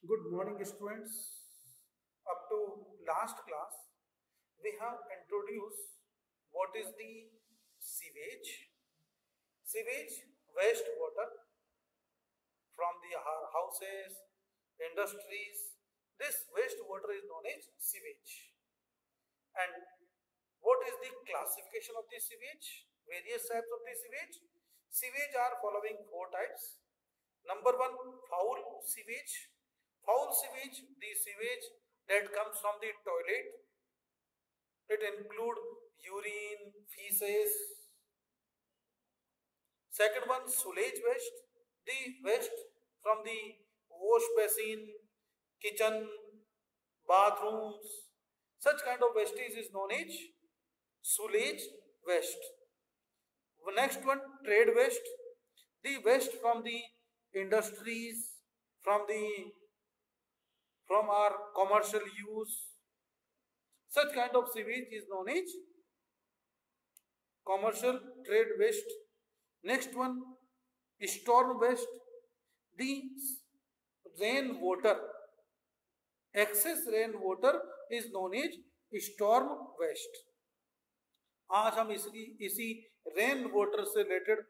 Good morning, students. Up to last class, we have introduced what is the sewage. Sewage, wastewater from the our houses, industries. This wastewater is known as sewage. And what is the classification of the sewage? Various types of the sewage. Sewage are following four types. Number one, foul sewage. Foul sewage, the sewage that comes from the toilet. It include urine, feces. Second one, sewage waste. The waste from the wash basin, kitchen, bathrooms. Such kind of wastage is known as sewage waste. Next one, trade waste. The waste from the industries, from the from our commercial use. Such kind of sewage is known as commercial trade waste. Next one, storm waste. The rain water, excess rain water is known as storm waste. आज हम इसी rain water से related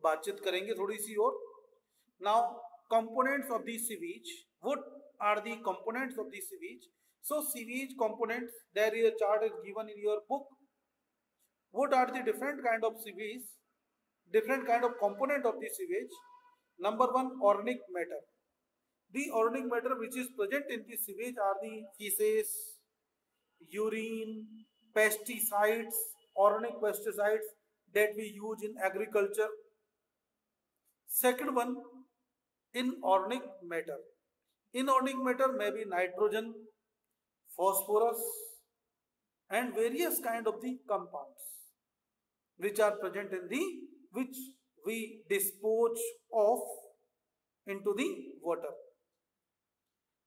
बातचीत करेंगे थोड़ी सी और. Now components of the sewage. What are the components of the sewage? So sewage components, there is a chart is given in your book. What are the different kind of sewage, different kind of component of the sewage? Number one, organic matter. The organic matter which is present in the sewage are the feces, urine, pesticides, organic pesticides that we use in agriculture. Second one, inorganic matter. Inorganic matter may be nitrogen, phosphorus, and various kind of the compounds which are present in the which we dispose of into the water.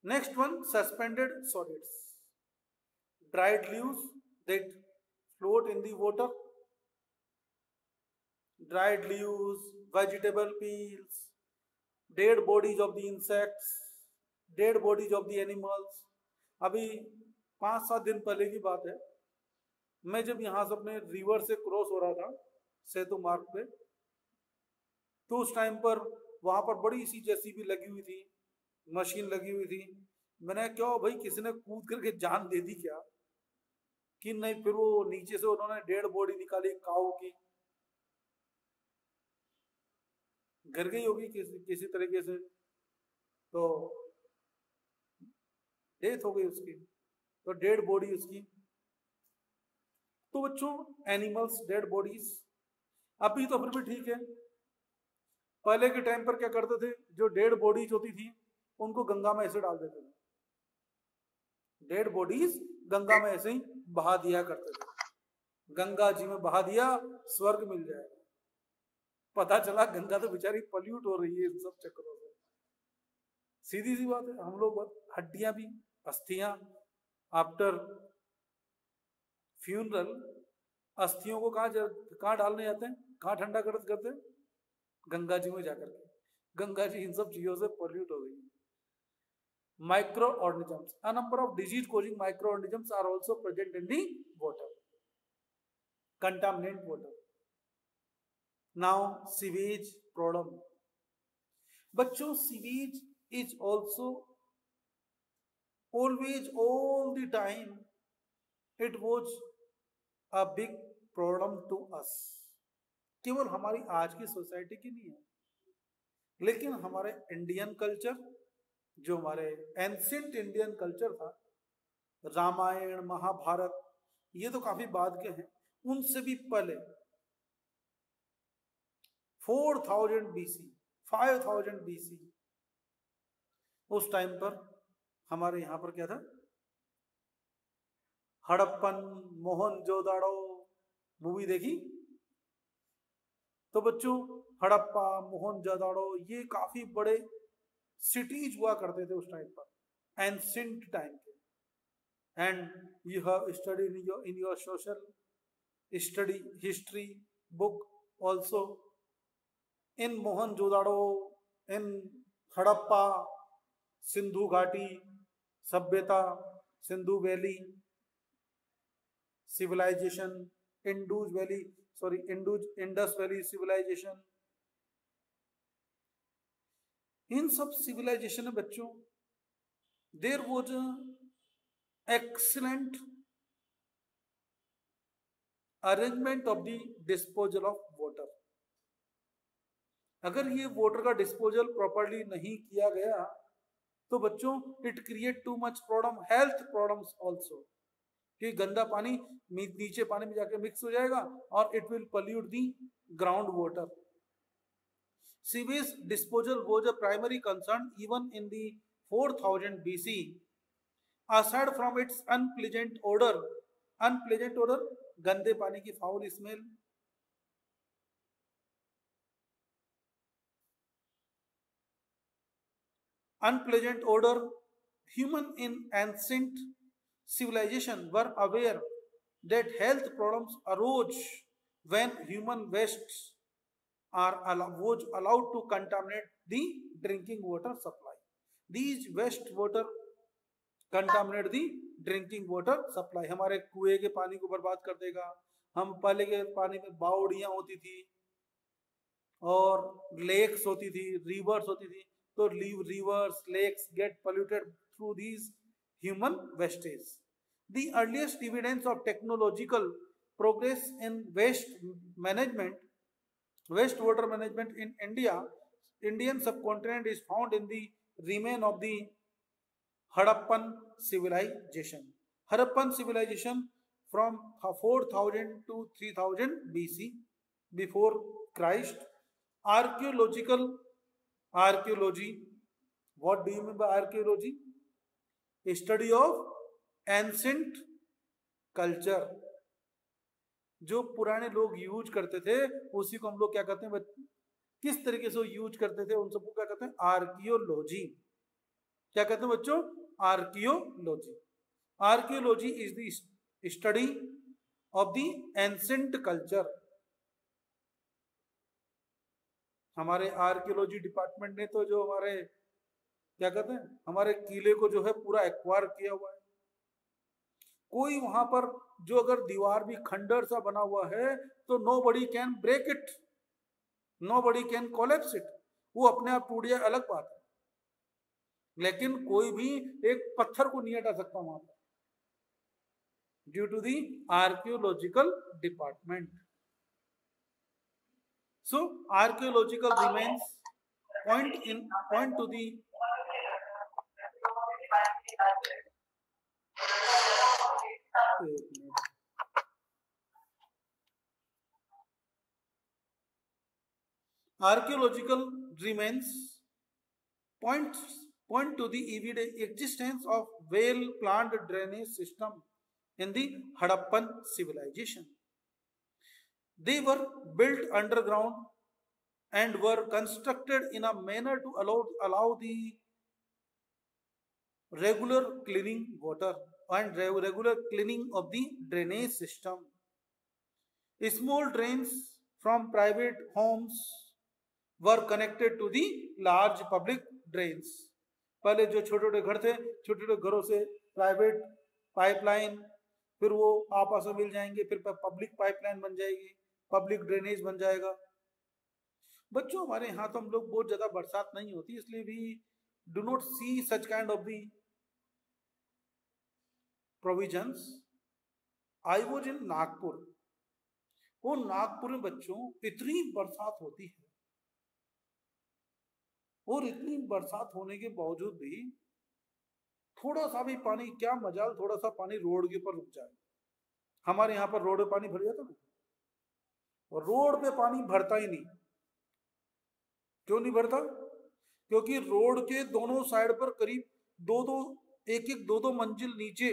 Next one, suspended solids. Dried leaves that float in the water. Dried leaves, vegetable peels, dead bodies of the insects, dead bodies of the animals. अभी 5-7 दिन पहले की बात है, मैं जब यहाँ से अपने रिवर से क्रॉस हो रहा था सेतु मार्ग पे, तो उस टाइम पर वहां पर बड़ी सी जेसीबी लगी हुई थी, मशीन लगी हुई थी. मैंने क्या भाई किसी ने कूद करके जान दे दी क्या कि नहीं. फिर वो नीचे से उन्होंने डेड बॉडी निकाली काऊ की, गिर गई होगी किसी तरीके से, तो डेथ हो गई उसकी, तो डेड बॉडी उसकी. तो बच्चों, एनिमल्स डेड बॉडीज अभी तो फिर भी ठीक है. पहले के टाइम पर क्या करते थे, जो डेड बॉडीज होती थी उनको गंगा में ऐसे डाल देते थे. डेड बॉडीज गंगा में ऐसे ही बहा दिया करते थे. गंगा जी में बहा दिया, स्वर्ग मिल जाएगा. पता चला गंगा तो बेचारी पॉल्यूट हो रही है इन सब चक्करों से. सीधी सी बात है. हम लोग हड्डियां भी, अस्थियां आफ्टर फ्यूनरल, अस्थियों को कहाँ डालने जाते हैं, कहाँ ठंडा करते हैं, गंगा जी में जाकर के. गंगा जी इन सब चीजों से पॉल्यूट हो गई. Microorganisms, a number of disease causing microorganisms are also present in the water, contaminant water. Now sewage problem. बच्चों, sewage is also always, all the time, it was a big problem to us. केवल हमारी आज की society की नहीं है, लेकिन हमारे इंडियन कल्चर, जो हमारे एंशिएंट इंडियन कल्चर था, रामायण महाभारत, ये तो काफी बाद के हैं. उनसे भी पहले 4000 BC, 5000 BC, उस टाइम पर हमारे यहाँ पर क्या था, हड़प्पन, मोहनजोदाड़ो मूवी देखी? तो बच्चों, हड़प्पा, मोहनजोदाड़ो ये काफी बड़े सिटीज हुआ करते थे उस टाइम पर, एंशिएंट टाइम के. And you have study in your social study history book also in Mohenjo-daro, in Harappa, Sindhu घाटी सभ्यता, Sindhu valley civilisation, Indus valley civilisation. इन सब सिविलाइजेशन में बच्चों there was excellent arrangement of the disposal of water. अगर ये water का disposal properly नहीं किया गया तो बच्चों it create too much problem, health problems also, कि गंदा पानी नीचे पानी में जाके मिक्स हो जाएगा और it will pollute the ground water. Sewage disposal was a primary concern even in the 4000 BC। aside from its unpleasant odor, गंदे पानी की foul smell, unpleasant odor, human in ancient civilization were aware that health problems arose when human wastes was allowed to contaminate the drinking water supply. These waste water contaminate the drinking water supply। हमारे कुएं के पानी को बर्बाद कर देगा। हम पहले के पानी में बावड़ियां होती थी और लेक्स होती थी, रिवर्स होती थी, तो rivers, lakes get polluted through these human wastage. The earliest evidence of technological progress in wastewater management in Indian subcontinent is found in the remain of the Harappan civilization. Harappan civilization from 4000 to 3000 BC before Christ. Archaeology, what do you mean by archaeology? Study of ancient culture। जो पुराने लोग use करते थे उसी को हम लोग क्या कहते हैं, किस तरीके से यूज करते थे उन सबको क्या कहते हैं, आर्कियोलॉजी। क्या कहते हैं बच्चों, archaeology. Archaeology is the study of the ancient culture. हमारे आर्कियोलॉजी डिपार्टमेंट ने तो जो हमारे क्या कहते हैं, हमारे किले को जो है पूरा एक्वायर किया हुआ है। कोई वहां पर जो अगर दीवार भी खंडर सा बना हुआ है तो nobody can break it, nobody can collapse it. वो अपने आप टूट जाए अलग बात है, लेकिन कोई भी एक पत्थर को नहीं हटा सकता वहां पर, due to the archaeological department. So archaeological remains point to the archaeological remains point to the existence of well-planned drainage system in the Harappan civilization. They were built underground and were constructed in a manner to allow the regular cleaning water and regular cleaning of the drainage system. Small drains from private homes were connected to the large public drains. पहले जो छोटे छोटे घर थे, छोटे छोटे घरों से प्राइवेट पाइपलाइन, फिर वो आपस में मिल जाएंगे, फिर पब्लिक पाइपलाइन बन जाएगी, पब्लिक ड्रेनेज बन जाएगा। बच्चों हमारे यहाँ तो हम लोग बहुत ज्यादा बरसात नहीं होती, इसलिए भी do not see such kind of the provisions. I was in Nagpur. वो नागपुर में बच्चों इतनी बरसात होती है और इतनी बरसात होने के बावजूद भी थोड़ा सा भी पानी, क्या मजाल थोड़ा सा पानी रोड के ऊपर रुक जाए। हमारे यहाँ पर रोड पे पानी भर जाता ना, और रोड पे पानी भरता ही नहीं। क्यों नहीं भरता? क्योंकि रोड के दोनों साइड पर करीब एक एक दो मंजिल नीचे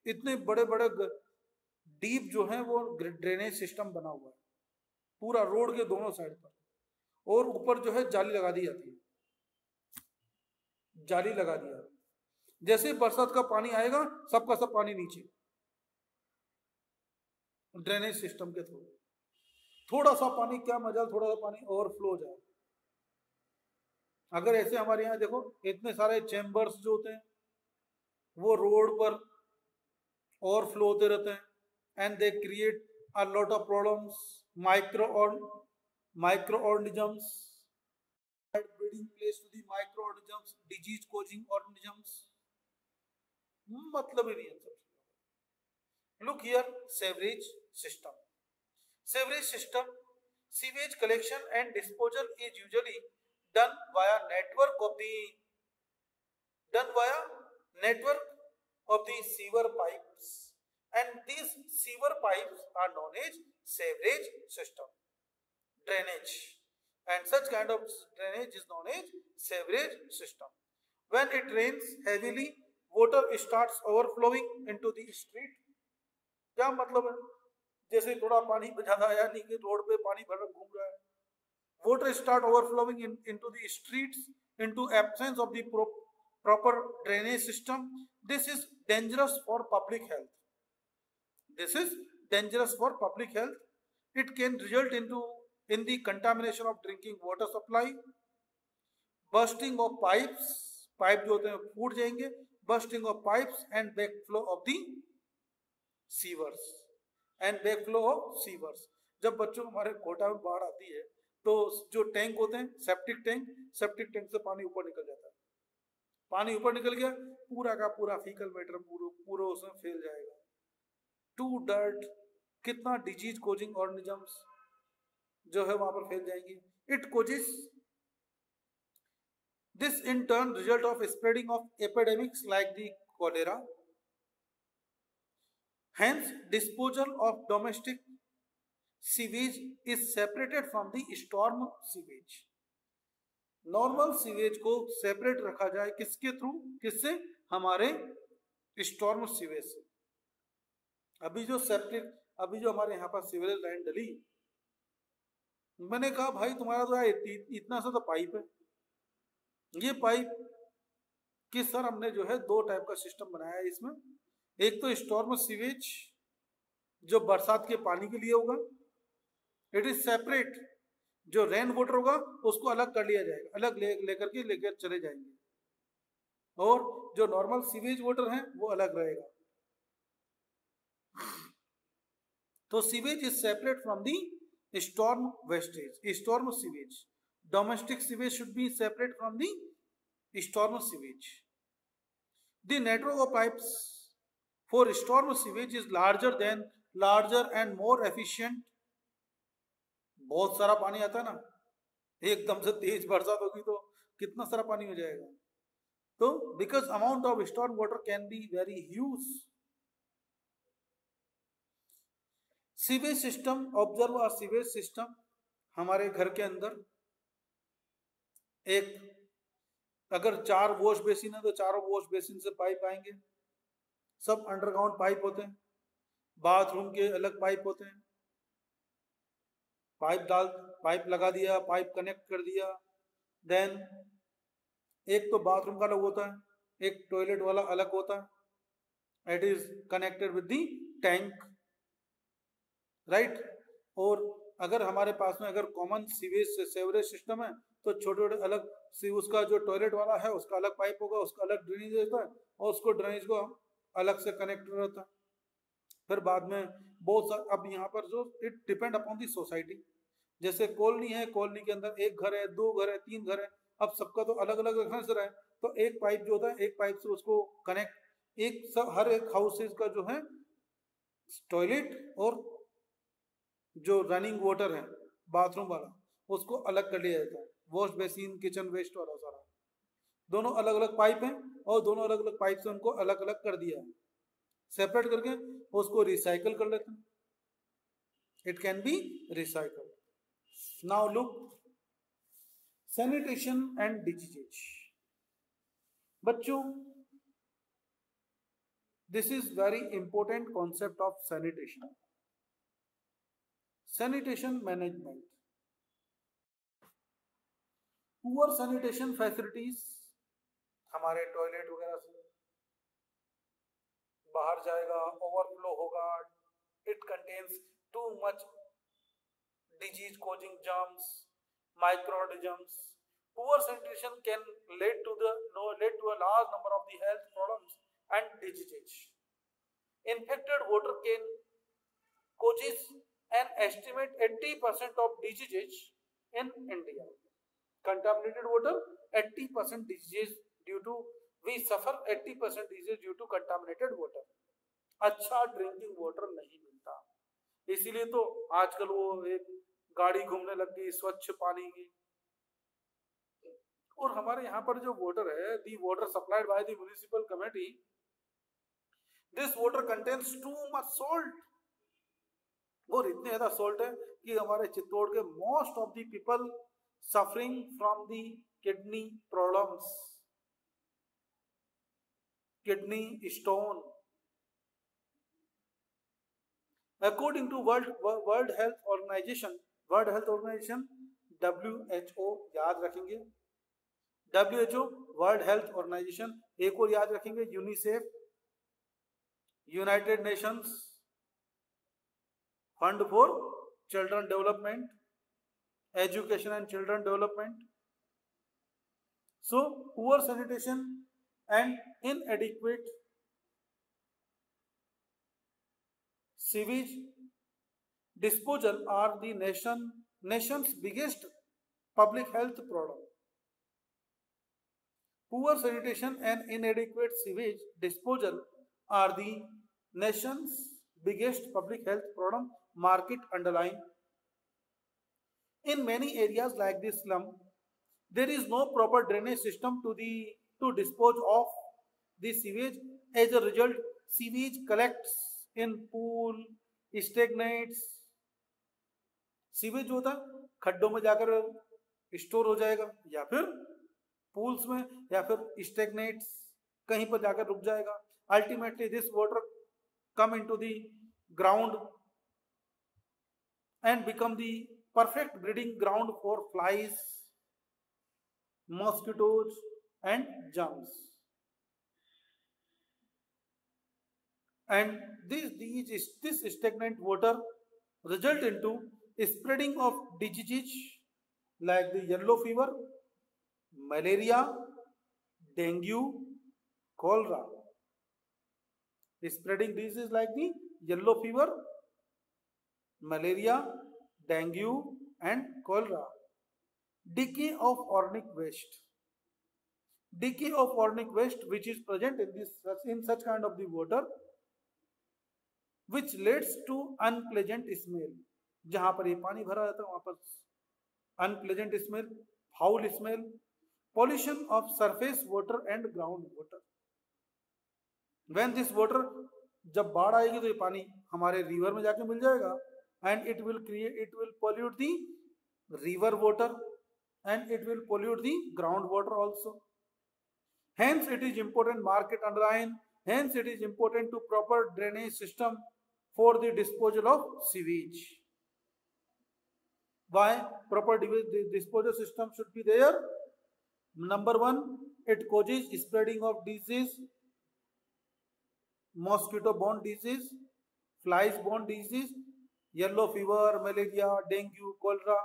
इतने बड़े बड़े डीप जो है वो ड्रेनेज सिस्टम बना हुआ है पूरा रोड के दोनों साइड पर, और ऊपर जो है जाली लगा दी जाती है, जाली लगा दिया। जैसे बरसात का पानी आएगा सबका सब पानी नीचे ड्रेनेज सिस्टम के थ्रू। थोड़ा सा पानी, क्या मजा, थोड़ा सा पानी ओवरफ्लो हो जाए। अगर ऐसे हमारे यहाँ देखो इतने सारे चैम्बर्स जो होते हैं वो रोड पर ओवरफ्लो होते रहते हैं and they create a lot of problems, microorganisms breeding place to the microorganisms, disease causing organisms, मतलब ही नहीं है सब। Look here, sewerage system, sewerage system, sewage collection and disposal is usually done via network of the sewer pipes, and these sewer pipes are known as sewerage system. Drainage, and such kind of drainage is known as sewerage system. When it rains heavily, water starts overflowing into the street. क्या मतलब है? जैसे थोड़ा पानी ज्यादा आया, नहीं कि रोड पे पानी भर घूम रहा है, water start overflowing into the streets into absence of the proper drainage system. This is dangerous for public health. This is dangerous for public health. It can result in the contamination of drinking water supply, bursting of pipes, pipe जो होते हैं फूट जाएंगे, bursting of pipes and backflow of the sewers and backflow of sewers. जब बच्चों हमारे कोटा में बाढ़ आती है तो जो टैंक होते हैं सेप्टिक टैंक से पानी ऊपर निकल जाता है, पानी ऊपर निकल गया, पूरा का पूरा फीकल मैटर पूरा उसमें फैल जाएगा। टू डर्ट, कितना डिजीज कोजिंग ऑर्गेनिजम्स जो है वहां पर फैल जाएंगी। It causes this in turn result of spreading of epidemics like the cholera. Hence disposal of domestic sewage is separated from the storm sewage. Normal sewage को separate रखा जाए किसके थ्रू, किससे, हमारे स्टॉर्म सीवेज से। अभी जो हमारे यहाँ पर सीवरेज लाइन डली, मैंने कहा भाई तुम्हारा तो इतना सा तो पाइप है, ये पाइप कि सर हमने जो है दो टाइप का सिस्टम बनाया है इसमें। एक तो स्टॉर्म सीवेज जो बरसात के पानी के लिए होगा, इट इज सेपरेट। जो रेन वाटर होगा उसको अलग कर लिया जाएगा, अलग लेकर चले जाएंगे, और जो नॉर्मल सीवेज वाटर है वो अलग रहेगा। तो sewage is separate from the storm wastage, storm sewage. Domestic sewage should be separate from the storm sewage. The network of pipes for storm sewage is larger and more efficient. बहुत सारा पानी आता है ना, एकदम से तेज बरसात होगी तो कितना सारा पानी हो जाएगा। तो because amount of storm water can be very huge. Sewage system, observe a sewage system. हमारे घर के अंदर एक अगर 4 वॉश बेसिन है तो चारों वॉश बेसिन से पाइप आएंगे, सब अंडरग्राउंड पाइप होते हैं। बाथरूम के अलग पाइप होते हैं, पाइप लगा दिया, पाइप कनेक्ट कर दिया। देन एक तो बाथरूम का अलग होता है, एक टॉयलेट वाला अलग होता है, it is connected with the tank, right. और अगर हमारे पास में अगर कॉमन सीवरेज सिस्टम है तो छोटे छोटे अलग उसका जो टॉयलेट वाला है उसका अलग पाइप होगा, उसका अलग ड्रेनेज होता है, और उसको ड्रेनेज को अलग से कनेक्ट रहता है। फिर बाद में बहुत सारे, अब यहाँ पर जो it depend upon the society, जैसे कॉलोनी है, कॉलोनी के अंदर 1 घर है, 2 घर है, 3 घर है, अब सबका तो अलग अलग रखना से रहा है, तो एक पाइप जो होता है, एक पाइप से उसको कनेक्ट, हर एक हाउसेज का जो है टॉयलेट और जो रनिंग वाटर है बाथरूम वाला उसको अलग कर लिया जाता है। वॉश बेसिन, किचन वेस्ट वाला सारा, दोनों अलग अलग पाइप हैं, और दोनों अलग अलग पाइप से उनको अलग अलग कर दिया है, सेपरेट करके उसको रिसाइकल कर लेते हैं। It can be recycled. Now look, sanitation and disease. बच्चों, this is very important concept of sanitation. Sanitation management, poor sanitation facilities, हमारे टॉयलेट वगैरह से बाहर जाएगा, ओवरफ्लो होगा, it contains too much disease causing germs, microorganisms, Poor sanitation can lead to a large number of the health problems and diseases. Infected water can causes an estimate 80% of diseases in India. Contaminated water, 80% disease due to, we suffer 80% disease due to contaminated water. अच्छा drinking water नहीं मिलता, इसीलिए तो आजकल वो एक गाड़ी घूमने लग गई स्वच्छ पानी की। और हमारे यहाँ पर जो वाटर है, the water supplied by the municipal committee, this water contains too much salt, और इतने ज्यादा सॉल्ट है कि हमारे चित्तौड़ के most of the people suffering from the kidney problems, kidney stone. According to World Health Organization, WHO, याद रखेंगे WHO, world Health organisation. एक और याद रखेंगे, UNICEF, United Nations fund for children development, education and children development. So poor sanitation and inadequate sewage disposal are the nation's biggest public health problem. Poor sanitation and inadequate sewage disposal are the nation's biggest public health problem. Mark it, underline. In many areas like this slum, there is no proper drainage system to dispose of the sewage. As a result, sewage collects in pool, stagnates. Sewage होता खड्डों में जाकर store हो जाएगा, या फिर pools में, या फिर स्टैग्नेट्स, कहीं पर जाकर रुक जाएगा। Ultimately this water come into the ground and become the perfect breeding ground for flies, mosquitoes and germs. And this stagnant water result into spreading of diseases like the yellow fever, malaria, dengue, cholera. Spreading diseases like the yellow fever, malaria, dengue and cholera. Decay of organic waste. Decay of organic waste which is present in such kind of the water, which leads to unpleasant smell. जहां पर ये पानी भरा रहता है वहां पर unpleasant smell, foul smell, pollution of surface water and ground water. When this water, जब बाढ़ आएगी तो ये पानी हमारे रिवर में जाके मिल जाएगा, and it will pollute the river water and it will pollute the groundwater also. Hence it is important, mark it, underline, hence it is important to proper drainage system for the disposal of sewage. Why proper disposal system should be there? Number one, it causes spreading of disease, mosquito borne disease, flies borne disease, yellow fever, malaria, dengue, cholera.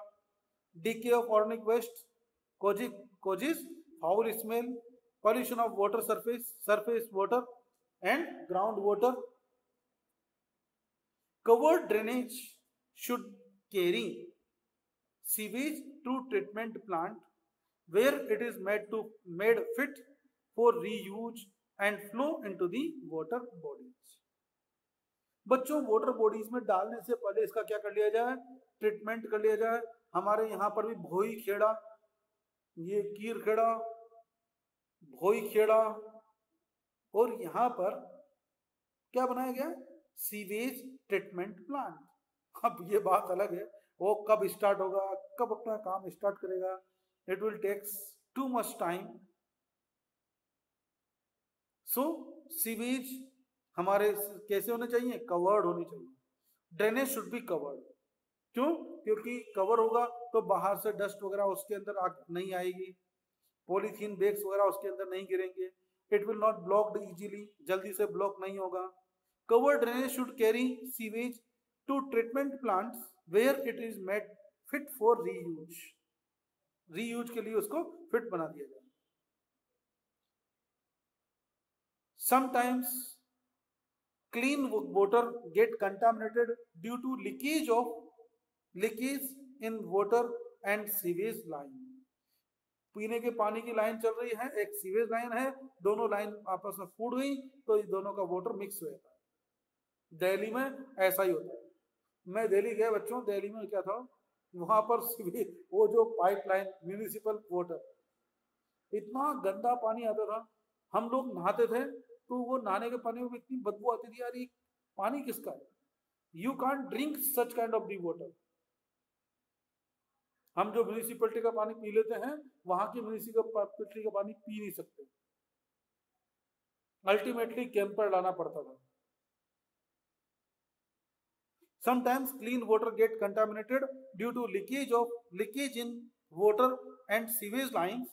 Decay of organic waste causes foul smell, pollution of water surface water and groundwater. Covered drainage should carry sewage to treatment plant where it is made fit for reuse and flow into the water bodies. बच्चों, water bodies में डालने से पहले इसका क्या कर लिया जाए? ट्रीटमेंट कर लिया जाए। हमारे यहाँ पर भी भोई खेड़ा, ये कीर खेड़ा, भोई खेड़ा, और यहाँ पर क्या बनाया गया? Sewage treatment plant. अब ये बात अलग है, वो कब स्टार्ट होगा, कब अपना काम स्टार्ट करेगा, it will takes too much time. So sewage हमारे कैसे होने चाहिए? कवर्ड होनी चाहिए। Drainage should be covered. क्यों? क्योंकि कवर होगा तो बाहर से डस्ट वगैरह उसके अंदर नहीं आएगी, पॉलीथीन बैग्स वगैरह उसके अंदर नहीं गिरेंगे, it will not blocked easily, जल्दी से ब्लॉक नहीं होगा। Covered drainage should carry sewage to treatment plants where it is made fit for reuse. Reuse के लिए उसको फिट बना दिया जाए। Sometimes clean water get contaminated due to leakage in water and sewage line। पीने के पानी की लाइन चल रही है, एक सीवेज लाइन है, दोनों लाइन आपस में फूट गई तो ये दोनों का वाटर मिक्स हो जाता है। दिल्ली में ऐसा ही होता है। मैं दिल्ली गया बच्चों, दिल्ली में क्या था, वहां पर वो जो पाइपलाइन म्यूनिसिपल वाटर, इतना गंदा पानी आता था, हम लोग नहाते थे तो वो नहाने के पानी में इतनी बदबू आती थी, यार ये पानी किसका है, you can't drink such kind of the water. हम जो म्यूनिसिपैलिटी का पानी पी लेते हैं, वहां की म्यूनिसिपैलिटी का पानी पी नहीं सकते, अल्टीमेटली कैंपर लाना पड़ता था। Sometimes clean water get contaminated due to leakage in water and sewage lines,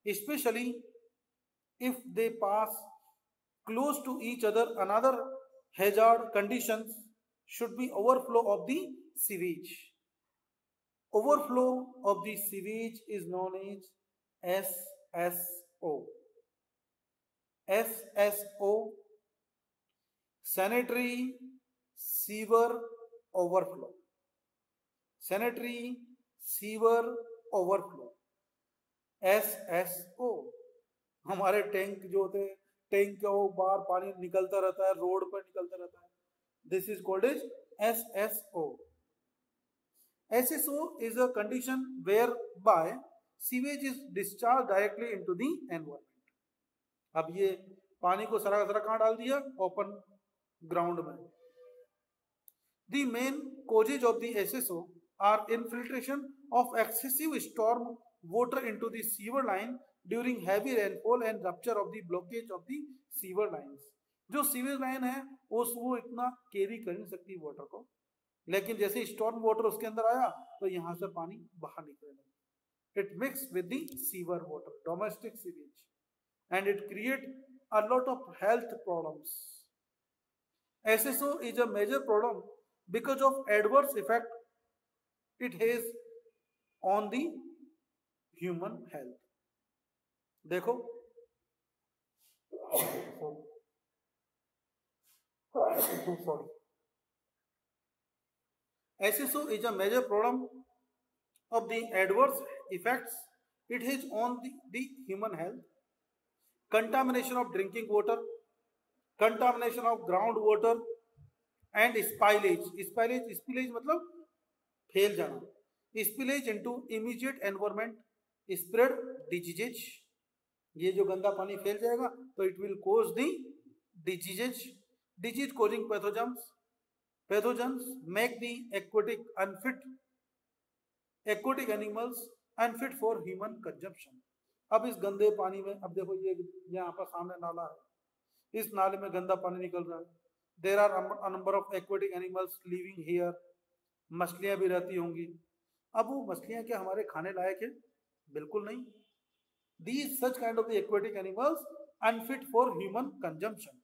especially if they pass close to each other. Another hazard conditions should be overflow of the sewage. Overflow of the sewage is known as SSO. SSO, sanitary sewer overflow, sanitary sewer overflow, SSO। हमारे tank जो होते हैं, tank का वो बाहर पानी निकलता रहता है, रोड पर निकलता रहता है, this is called as SSO। SSO is a condition whereby sewage is discharged directly into the environment। अब ये पानी को सरा कहाँ डाल दिया, ओपन ग्राउंड में। The main causes of the SSO are infiltration of excessive storm water into the sewer line during heavy rainfall and rupture of the blockage of the sewer lines। जो सीवेज लाइन है वो इतना carry कर नहीं सकती water को, लेकिन जैसे स्टॉर्म वाटर उसके अंदर आया तो यहां से पानी बाहर निकलने लगा। It mix with the sewer water, domestic sewage, and it create a lot of health problems. SSO is a major problem because of adverse effect it has on the human health। देखो sorry, SSO is a major problem of the adverse effects it has on the human health। Contamination of drinking water, contamination of groundwater and spillage। spillage मतलब फैल जाना, spillage into immediate environment, spread diseases। ये जो गंदा पानी फैल जाएगा तो it will cause the diseases, disease causing pathogens make the aquatic animals unfit for human consumption। अब इस गंदे पानी में, अब देखो ये यहाँ पर सामने नाला है, इस नाले में गंदा पानी निकल रहा है। There are a number of aquatic animals living here. मछलियां भी रहती होंगी। अब वो मछलियां क्या हमारे खाने लायक है? बिल्कुल नहीं। These such kind of the aquatic animals unfit for human consumption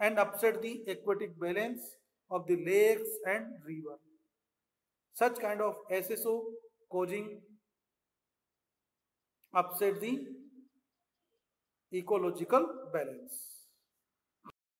and upset the aquatic balance of the lakes and river। Such kind of SSO causing upset the ecological balance।